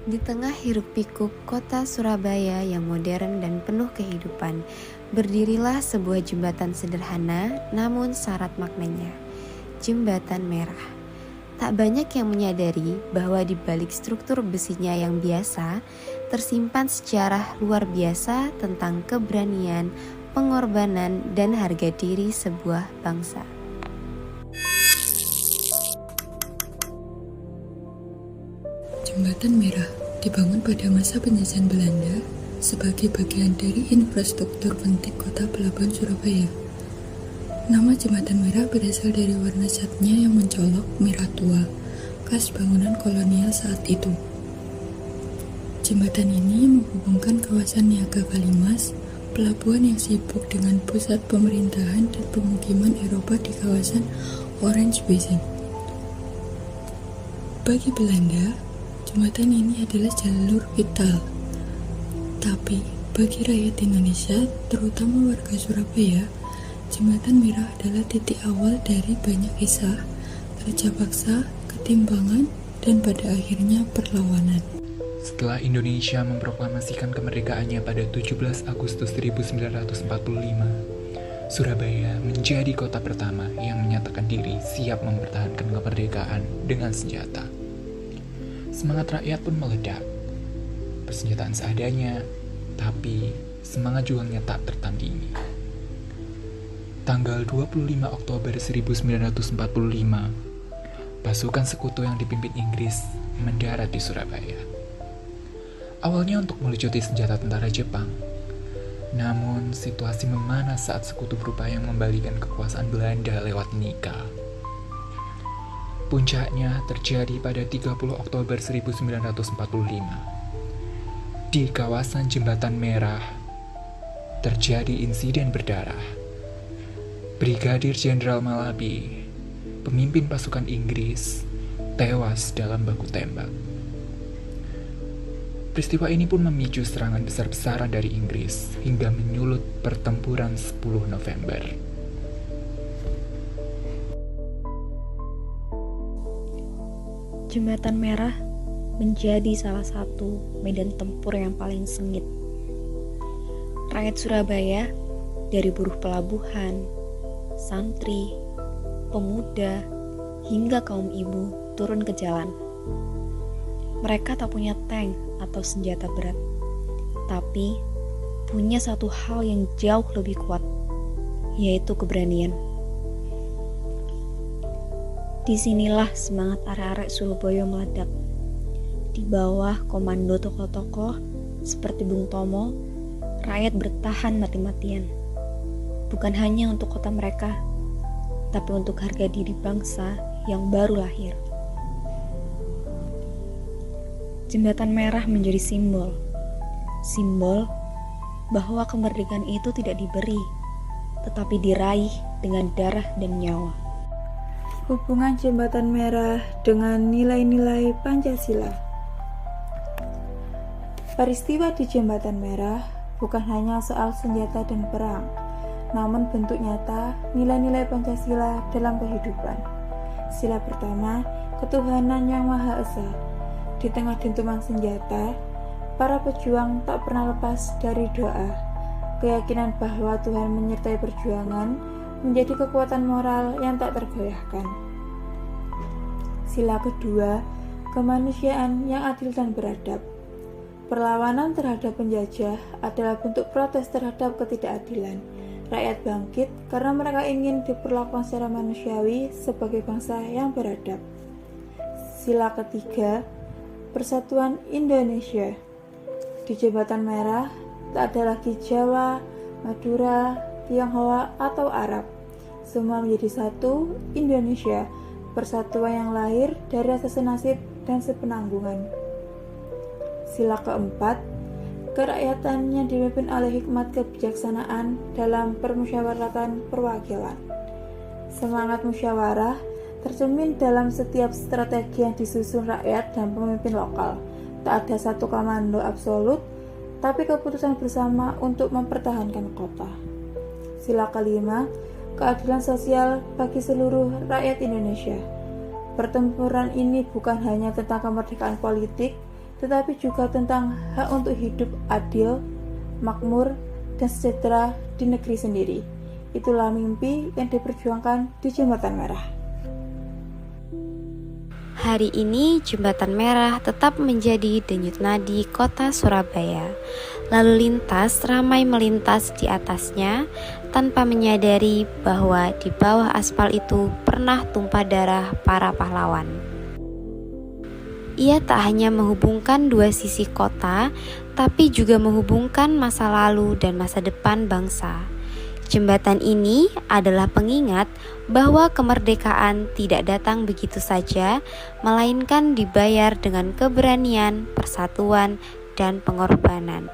Di tengah hiruk-pikuk kota Surabaya yang modern dan penuh kehidupan, berdirilah sebuah jembatan sederhana namun syarat maknanya. Jembatan Merah. Tak banyak yang menyadari bahwa di balik struktur besinya yang biasa, tersimpan sejarah luar biasa tentang keberanian, pengorbanan, dan harga diri sebuah bangsa. Jembatan Merah dibangun pada masa penjajahan Belanda sebagai bagian dari infrastruktur penting kota pelabuhan Surabaya. Nama Jembatan Merah berasal dari warna catnya yang mencolok merah tua, khas bangunan kolonial saat itu. Jembatan ini menghubungkan kawasan Niaga Kalimas, pelabuhan yang sibuk dengan pusat pemerintahan dan pemukiman Eropa di kawasan Orange Basin. Bagi Belanda, jembatan ini adalah jalur vital. Tapi bagi rakyat Indonesia, terutama warga Surabaya, Jembatan Merah adalah titik awal dari banyak kisah, kerja paksa, ketimpangan, dan pada akhirnya perlawanan. Setelah Indonesia memproklamasikan kemerdekaannya pada 17 Agustus 1945, Surabaya menjadi kota pertama yang menyatakan diri siap mempertahankan kemerdekaan dengan senjata. Semangat rakyat pun meledak. Persenjataan seadanya, tapi semangat juangnya tak tertandingi. Tanggal 25 Oktober 1945, pasukan sekutu yang dipimpin Inggris mendarat di Surabaya. Awalnya untuk melucuti senjata tentara Jepang, namun situasi memanas saat sekutu berupaya membalikan kekuasaan Belanda lewat Nika. Puncaknya terjadi pada 30 Oktober 1945. Di kawasan Jembatan Merah, terjadi insiden berdarah. Brigadir Jenderal Malabi, pemimpin pasukan Inggris, tewas dalam baku tembak. Peristiwa ini pun memicu serangan besar-besaran dari Inggris hingga menyulut pertempuran 10 November. Jembatan Merah menjadi salah satu medan tempur yang paling sengit. Rakyat Surabaya, dari buruh pelabuhan, santri, pemuda, hingga kaum ibu turun ke jalan. Mereka tak punya tank atau senjata berat, tapi punya satu hal yang jauh lebih kuat, yaitu keberanian. Disinilah semangat arek-arek Surabaya meledak. Di bawah komando tokoh-tokoh seperti Bung Tomo, rakyat bertahan mati-matian. Bukan hanya untuk kota mereka, tapi untuk harga diri bangsa yang baru lahir. Jembatan Merah menjadi simbol bahwa kemerdekaan itu tidak diberi, tetapi diraih dengan darah dan nyawa. Hubungan Jembatan Merah dengan nilai-nilai Pancasila. Peristiwa di Jembatan Merah bukan hanya soal senjata dan perang, namun bentuk nyata nilai-nilai Pancasila dalam kehidupan. Sila pertama, ketuhanan yang Maha Esa. Di tengah dentuman senjata, para pejuang tak pernah lepas dari doa. Keyakinan bahwa Tuhan menyertai perjuangan menjadi kekuatan moral yang tak tergoyahkan. Sila kedua, kemanusiaan yang adil dan beradab. Perlawanan terhadap penjajah adalah bentuk protes terhadap ketidakadilan. Rakyat bangkit karena mereka ingin diperlakukan secara manusiawi sebagai bangsa yang beradab. Sila ketiga, persatuan Indonesia. Di Jembatan Merah, tak ada lagi Jawa, Madura, Tionghoa, atau Arab. Semua menjadi satu Indonesia, persatuan yang lahir dari rasa senasib dan sepenanggungan. Sila keempat, kerakyatan yang dipimpin oleh hikmat kebijaksanaan dalam permusyawaratan perwakilan. Semangat musyawarah tercermin dalam setiap strategi yang disusun rakyat dan pemimpin lokal. Tak ada satu komando absolut, tapi keputusan bersama untuk mempertahankan kota. Sila kelima, keadilan sosial bagi seluruh rakyat Indonesia. Pertempuran ini bukan hanya tentang kemerdekaan politik, tetapi juga tentang hak untuk hidup adil, makmur, dan sejahtera di negeri sendiri. Itulah mimpi yang diperjuangkan di Jembatan Merah. Hari ini Jembatan Merah tetap menjadi denyut nadi kota Surabaya. Lalu lintas ramai melintas di atasnya tanpa menyadari bahwa di bawah aspal itu pernah tumpah darah para pahlawan. Ia tak hanya menghubungkan dua sisi kota, tapi juga menghubungkan masa lalu dan masa depan bangsa. Jembatan ini adalah pengingat bahwa kemerdekaan tidak datang begitu saja, melainkan dibayar dengan keberanian, persatuan, dan pengorbanan.